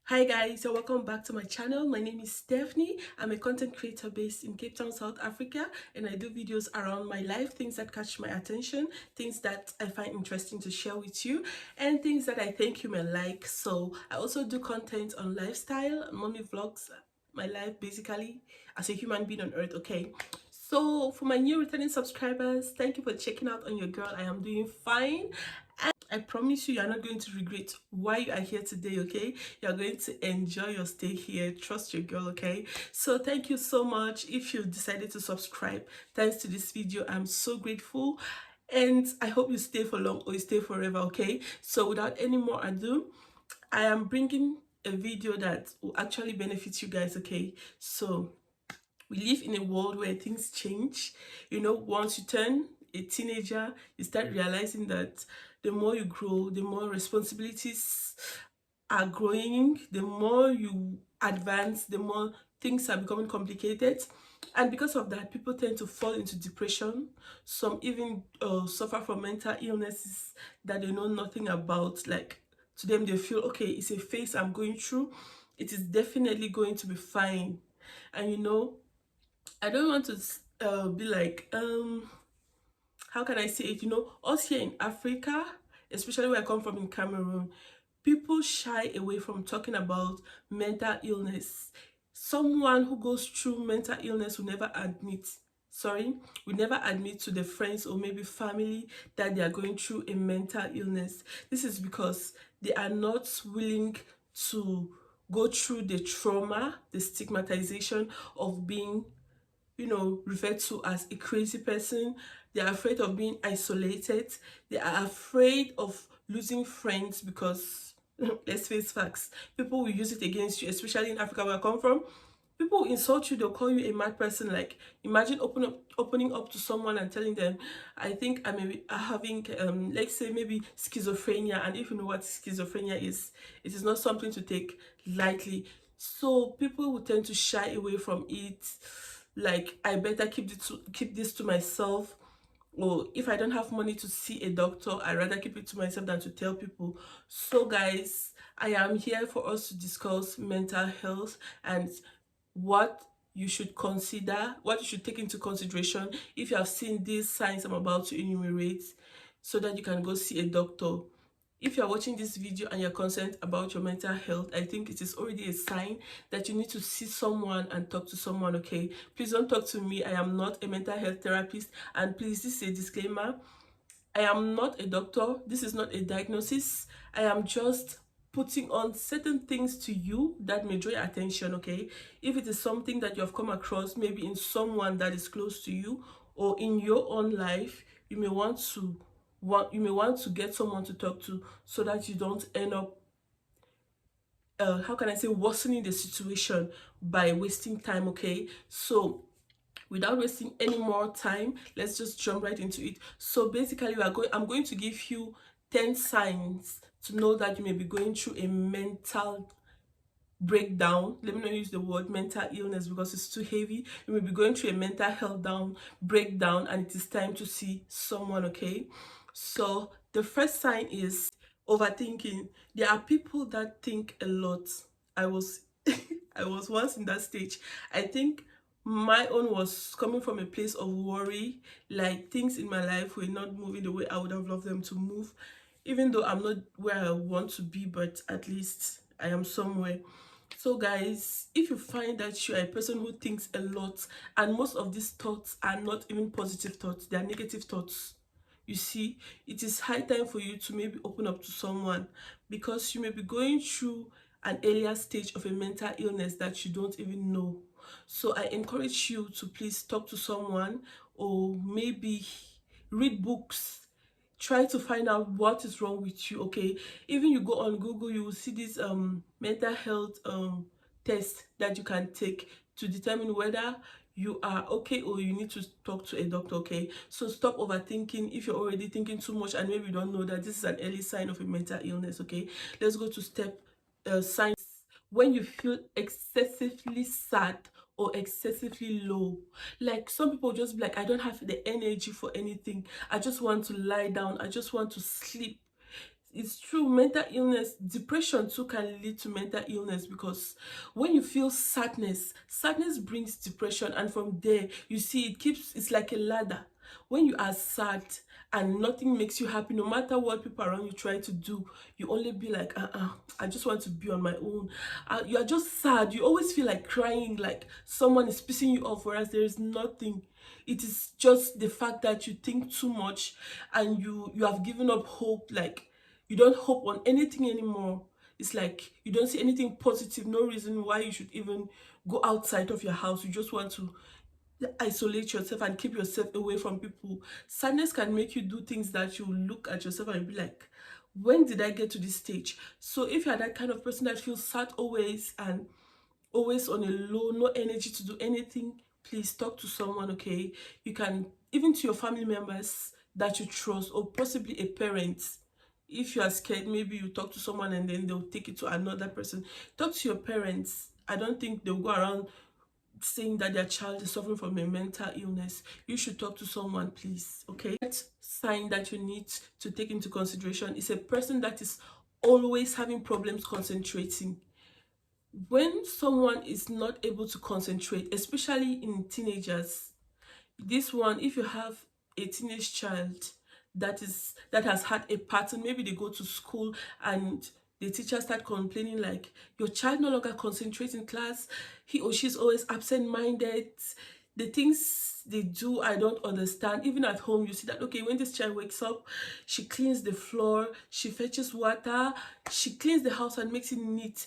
Hi guys, and welcome back to my channel. My name is Stephanie. I'm a content creator based in Cape Town, South Africa, and I do videos around my life, things that catch my attention, things that I find interesting to share with you, and things that I think you may like. So I also do content on lifestyle, mommy vlogs, my life basically as a human being on earth, okay? So for my new returning subscribers, thank you for checking out on your girl. I am doing fine. I promise you, you're not going to regret why you are here today, okay? You're going to enjoy your stay here. Trust your girl, okay? So thank you so much if you decided to subscribe. Thanks to this video, I'm so grateful. And I hope you stay for long or you stay forever, okay? So without any more ado, I am bringing a video that will actually benefit you guys, okay? So we live in a world where things change. You know, once you turn a teenager, you start realizing that the more you grow, the more responsibilities are growing, the more you advance, the more things are becoming complicated. And because of that, people tend to fall into depression. Some even suffer from mental illnesses that they know nothing about. Like, to them, they feel, okay, it's a phase I'm going through. It is definitely going to be fine. And you know, I don't want to be like, how can I say it? You know, us here in Africa, especially where I come from in Cameroon, people shy away from talking about mental illness. Someone who goes through mental illness will never admit, sorry, will never admit to the friends or maybe family that they are going through a mental illness. This is because they are not willing to go through the trauma, the stigmatization of being, you know, referred to as a crazy person. They are afraid of being isolated. They are afraid of losing friends because let's face facts, people will use it against you, especially in Africa where I come from. People will insult you, they'll call you a mad person. Like, imagine opening up to someone and telling them, I think I may be having let's say maybe schizophrenia. And if you know what schizophrenia is, it is not something to take lightly. So people will tend to shy away from it. Like, I better keep this to myself, or if I don't have money to see a doctor, I rather keep it to myself than to tell people. So guys, I am here for us to discuss mental health and what you should consider, what you should take into consideration if you have seen these signs I'm about to enumerate, so that you can go see a doctor. If you're watching this video and you're concerned about your mental health, I think it is already a sign that you need to see someone and talk to someone, okay? Please don't talk to me. I am not a mental health therapist. And please, this is a disclaimer. I am not a doctor. This is not a diagnosis. I am just putting on certain things to you that may draw your attention, okay? If it is something that you have come across, maybe in someone that is close to you or in your own life, you may want to get someone to talk to, so that you don't end up how can I say, worsening the situation by wasting time, okay? So without wasting any more time, let's just jump right into it. So basically, I'm going to give you 10 signs to know that you may be going through a mental breakdown. Let me not use the word mental illness because it's too heavy. You may be going through a mental health breakdown, and it is time to see someone, okay? So the first sign is overthinking. There are people that think a lot. I was I was once in that stage. I think my own was coming from a place of worry, like things in my life were not moving the way I would have loved them to move, even though I'm not where I want to be, but at least I am somewhere. So guys, if you find that you're a person who thinks a lot, and most of these thoughts are not even positive thoughts, they are negative thoughts, you see, it is high time for you to maybe open up to someone, because you may be going through an earlier stage of a mental illness that you don't even know. So I encourage you to please talk to someone, or maybe read books. Try to find out what is wrong with you, okay? Even you go on Google, you will see this mental health test that you can take to determine whether you are okay or you need to talk to a doctor, okay? So stop overthinking. If you're already thinking too much and maybe you don't know that this is an early sign of a mental illness, okay? Let's go to step signs. When you feel excessively sad or excessively low, like some people just be like, I don't have the energy for anything, I just want to lie down, I just want to sleep. it's true. Mental illness, depression too can lead to mental illness, because when you feel sadness brings depression, and from there you see it keeps, it's like a ladder. When you are sad and nothing makes you happy, no matter what people around you try to do, you only be like, I just want to be on my own. You are just sad. You always feel like crying, like someone is pissing you off, whereas there is nothing. It is just the fact that you think too much, and you have given up hope. Like, you don't hope on anything anymore. It's like you don't see anything positive, no reason why you should even go outside of your house. You just want to isolate yourself and keep yourself away from people. Sadness can make you do things that you look at yourself and be like, when did I get to this stage? So if you're that kind of person that feels sad always and always on a low, no energy to do anything, please talk to someone, okay? You can, even to your family members that you trust, or possibly a parent. If you are scared, maybe you talk to someone and then they'll take it to another person. Talk to your parents. I don't think they'll go around saying that their child is suffering from a mental illness. You should talk to someone, please, okay? That sign that you need to take into consideration is a person that is always having problems concentrating. When someone is not able to concentrate, especially in teenagers, this one, if you have a teenage child that has had a pattern, maybe they go to school and the teacher start complaining like, your child no longer concentrates in class, he or she's always absent-minded, the things they do I don't understand. Even at home, you see that, okay, when this child wakes up, she cleans the floor, she fetches water, she cleans the house and makes it neat.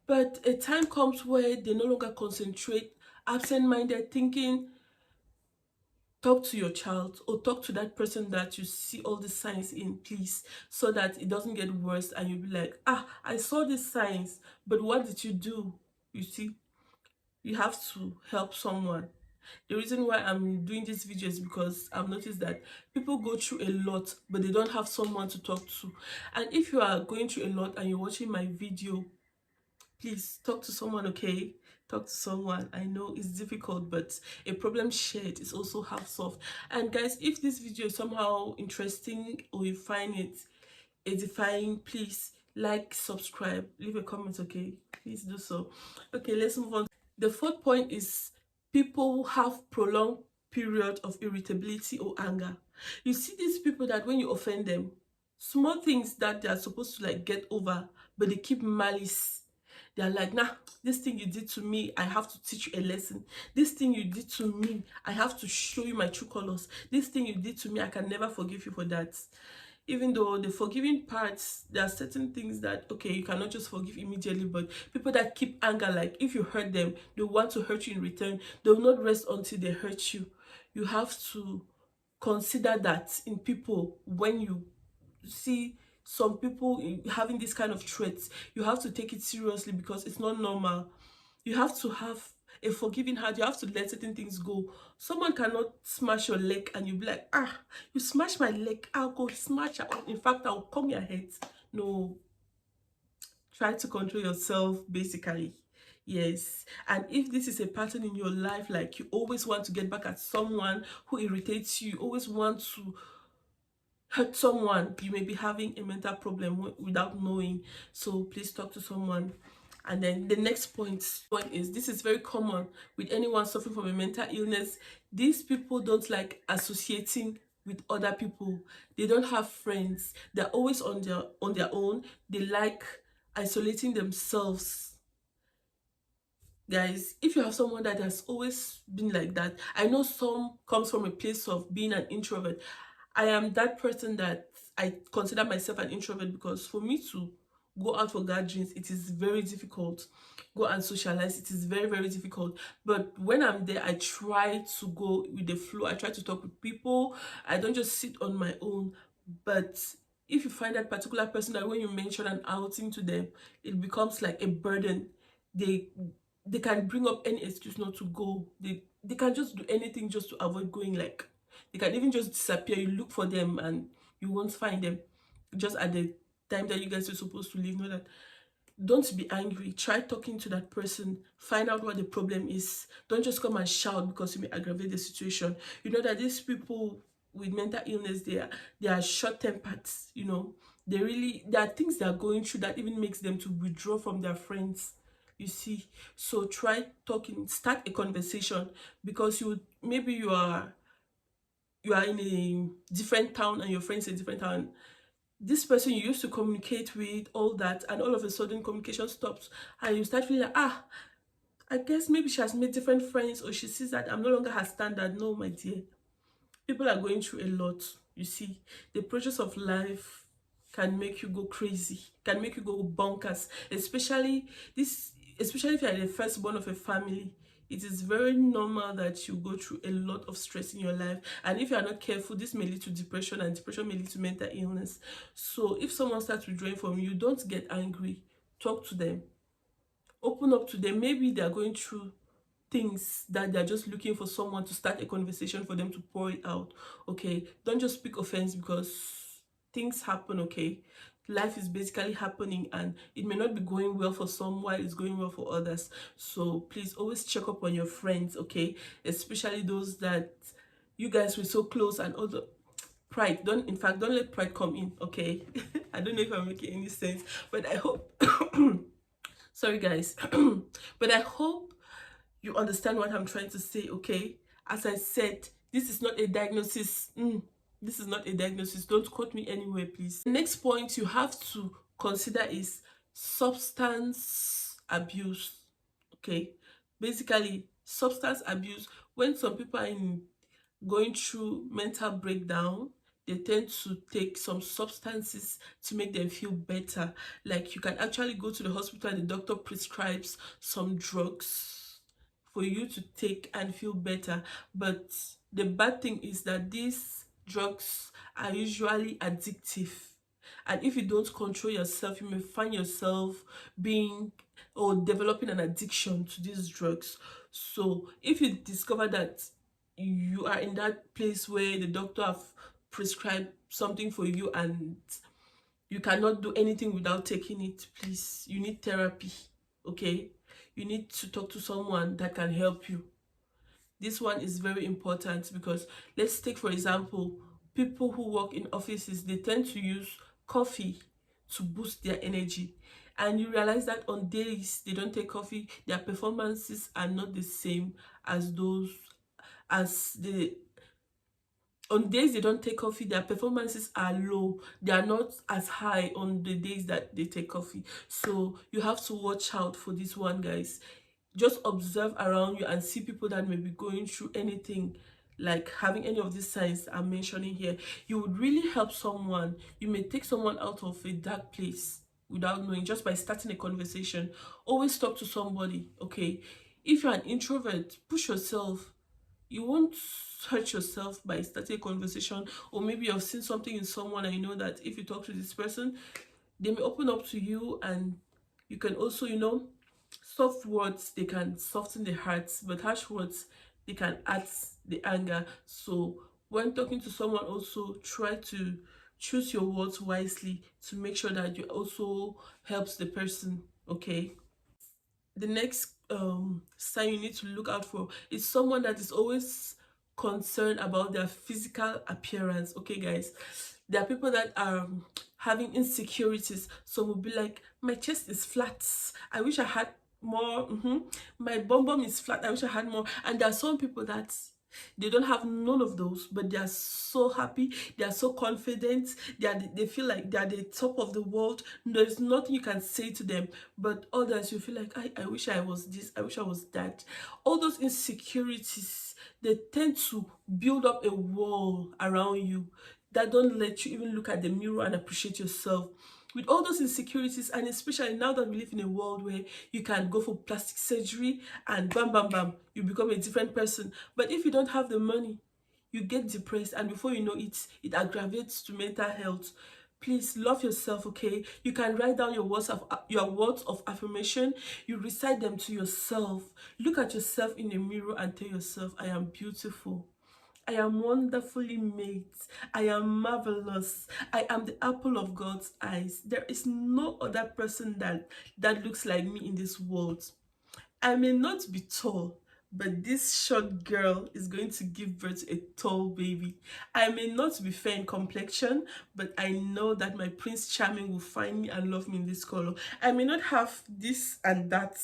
But a time comes where they no longer concentrate, absent-minded, thinking. Talk to your child, or talk to that person that you see all the signs in, please, so that it doesn't get worse and you'll be like, I saw these signs, but what did you do? You see, you have to help someone. The reason why I'm doing this video is because I've noticed that people go through a lot, but they don't have someone to talk to. And if you are going through a lot and you're watching my video, please talk to someone, okay? Talk to someone. I know it's difficult, but a problem shared is also half solved. And guys, if this video is somehow interesting or you find it edifying, please like, subscribe, leave a comment, okay? Please do so. Okay, let's move on. The fourth point is people who have prolonged period of irritability or anger. You see these people that when you offend them, small things that they are supposed to like get over, but they keep malice. They're like, nah, this thing you did to me, I have to teach you a lesson. This thing you did to me, I have to show you my true colors. This thing you did to me, I can never forgive you for that. Even though the forgiving parts, there are certain things that, okay, you cannot just forgive immediately, but people that keep anger, like if you hurt them, they want to hurt you in return. They will not rest until they hurt you. You have to consider that in people. When you see some people having this kind of traits, you have to take it seriously, because it's not normal. You have to have a forgiving heart. You have to let certain things go. Someone cannot smash your leg and you be like, you smash my leg, I'll go smash it. In fact, I'll comb your head. No, try to control yourself, basically. Yes. And if this is a pattern in your life, like you always want to get back at someone who irritates you, always want to hurt someone, you may be having a mental problem without knowing. So please talk to someone. And then the next point is, this is very common with anyone suffering from a mental illness. These people don't like associating with other people. They don't have friends. They're always on their own. They like isolating themselves. Guys, if you have someone that has always been like that, I know some comes from a place of being an introvert. I am that person that I consider myself an introvert, because for me to go out for gatherings, it is very difficult. Go and socialize, it is very, very difficult. But when I'm there, I try to go with the flow. I try to talk with people. I don't just sit on my own. But if you find that particular person that when you mention an outing to them, it becomes like a burden. They can bring up any excuse not to go. They can just do anything just to avoid going. Like, they can even just disappear. You look for them and you won't find them just at the time that you guys are supposed to leave. Know that. Don't be angry. Try talking to that person. Find out what the problem is. Don't just come and shout, because you may aggravate the situation. You know that these people with mental illness, they are short-tempered, you know. there are things they are going through that even makes them to withdraw from their friends, you see. So try talking, start a conversation, because maybe you are in a different town and your friends in a different town. This person you used to communicate with, all that, and all of a sudden communication stops, and you start feeling like, I guess maybe she has made different friends, or she sees that I'm no longer her standard. No, my dear. People are going through a lot, you see. The pressures of life can make you go crazy, can make you go bonkers, especially if you're the firstborn of a family. It is very normal that you go through a lot of stress in your life, and if you are not careful, this may lead to depression, and depression may lead to mental illness. So if someone starts withdrawing from you, don't get angry. Talk to them, open up to them. Maybe they are going through things that they're just looking for someone to start a conversation for them to pour it out. Okay, don't just speak offense, because things happen. Okay, life is basically happening, and it may not be going well for some while it's going well for others. So please always check up on your friends, okay, especially those that you guys were so close. And also pride, don't let pride come in, okay. I don't know if I'm making any sense, but I hope sorry guys but I hope you understand what I'm trying to say, okay? As I said, this is not a diagnosis. This is not a diagnosis. Don't quote me anywhere, please. The next point you have to consider is substance abuse, okay? Basically, substance abuse. When some people are going through mental breakdown, they tend to take some substances to make them feel better. Like, you can actually go to the hospital and the doctor prescribes some drugs for you to take and feel better. But the bad thing is that these drugs are usually addictive, and if you don't control yourself, you may find yourself being or developing an addiction to these drugs. So if you discover that you are in that place where the doctor have prescribed something for you and you cannot do anything without taking it, please, you need therapy, okay? You need to talk to someone that can help you. This one is very important, because let's take for example people who work in offices. They tend to use coffee to boost their energy, and you realize that on days they don't take coffee, their performances are not the same as those as the on days they don't take coffee, their performances are low. They are not as high on the days that they take coffee. So you have to watch out for this one, guys. Just observe around you and see people that may be going through anything, like having any of these signs I'm mentioning here. You would really help someone. You may take someone out of a dark place without knowing, just by starting a conversation. Always talk to somebody, okay? If you're an introvert, push yourself. You won't hurt yourself by starting a conversation, or maybe you've seen something in someone and you know that if you talk to this person, they may open up to you. And you can also, soft words, they can soften the hearts, but harsh words, they can add the anger. So when talking to someone, also try to choose your words wisely to make sure that you also helps the person, okay? The next sign you need to look out for is someone that is always concerned about their physical appearance, okay guys? There are people that are having insecurities. Some will be like, my chest is flat, I wish I had more. My bum is flat, I wish I had more. And there are some people that they don't have none of those, but they are so happy, they are so confident, they feel like they are the top of the world. There's nothing you can say to them. But others, you feel like, I wish I was this, I wish I was that. All those insecurities, they tend to build up a wall around you that don't let you even look at the mirror and appreciate yourself. With all those insecurities, and especially now that we live in a world where you can go for plastic surgery and bam bam bam, you become a different person. But if you don't have the money, you get depressed, and before you know it, it aggravates to mental health. Please love yourself, okay? You can write down your words of affirmation. You recite them to yourself. Look at yourself in the mirror and tell yourself, I am beautiful, I am wonderfully made, I am marvelous, I am the apple of God's eyes. There is no other person that looks like me in this world. I may not be tall, but this short girl is going to give birth to a tall baby. I may not be fair in complexion, but I know that my Prince Charming will find me and love me in this color. I may not have this and that,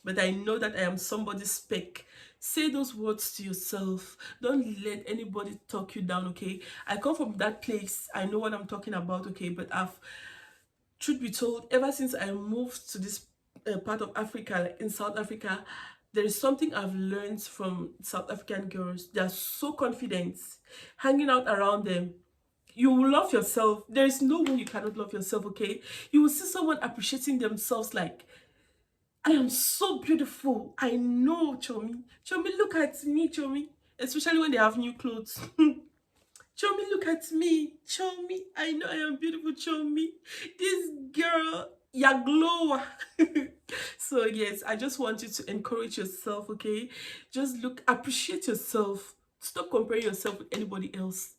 but I know that I am somebody's spec. Say those words to yourself. Don't let anybody talk you down, okay? I come from that place. I know what I'm talking about, okay? But truth be told, ever since I moved to this part of Africa, like in South Africa, there is something I've learned from South African girls. They are so confident. Hanging out around them, you will love yourself. There is no way you cannot love yourself, okay? You will see someone appreciating themselves like, I am so beautiful. I know, Chomi. Chomi, look at me, Chomi. Especially when they have new clothes. Chomi, look at me. Chomi, I know I am beautiful, Chomi. This girl, ya glow. So yes, I just want you to encourage yourself, okay? Just appreciate yourself. Stop comparing yourself with anybody else.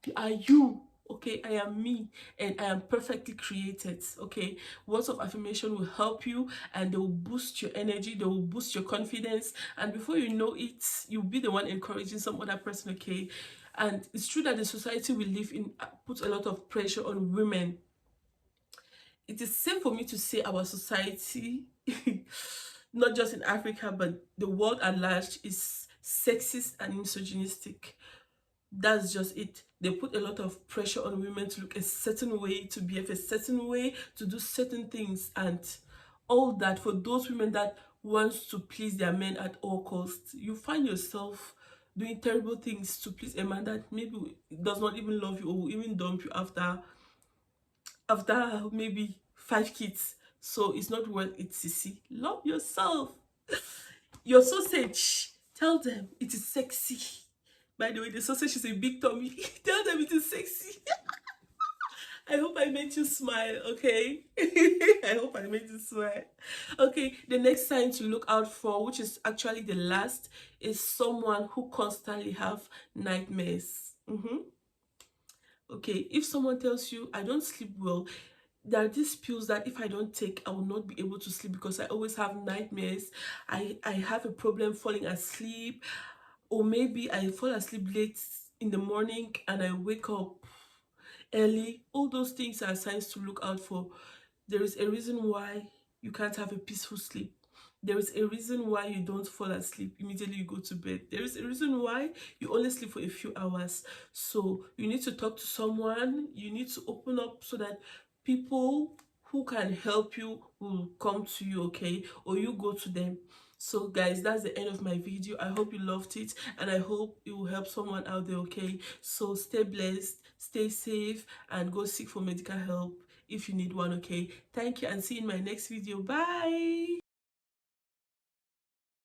You are you, okay? I am me, and I am perfectly created, okay? Words of affirmation will help you, and they will boost your energy, they will boost your confidence, and before you know it, you'll be the one encouraging some other person, okay? And it's true that the society we live in puts a lot of pressure on women. It is safe for me to say our society, not just in Africa, but the world at large, is sexist and misogynistic. That's just it. They put a lot of pressure on women to look a certain way, to behave a certain way, to do certain things, and all that for those women that wants to please their men at all costs. You find yourself doing terrible things to please a man that maybe does not even love you or will even dump you after maybe 5 kids. So it's not worth it, sissy. Love yourself. Your sausage, tell them it is sexy. By the way, the sausage is a big tummy. Tell them it is sexy. I hope I made you smile, okay? I hope I made you smile. Okay, the next sign to look out for, which is actually the last, is someone who constantly have nightmares. Okay, if someone tells you, I don't sleep well, there are these pills that if I don't take, I will not be able to sleep because I always have nightmares. I have a problem falling asleep, or maybe I fall asleep late in the morning and I wake up early. All those things are signs to look out for. There is a reason why you can't have a peaceful sleep. There is a reason why you don't fall asleep immediately you go to bed. There is a reason why you only sleep for a few hours. So you need to talk to someone. You need to open up so that people who can help you will come to you, okay? Or you go to them. So guys, that's the end of my video. I hope you loved it, and I hope it will help someone out there, okay? So stay blessed, stay safe, and go seek for medical help if you need one, okay? Thank you, and see you in my next video. Bye.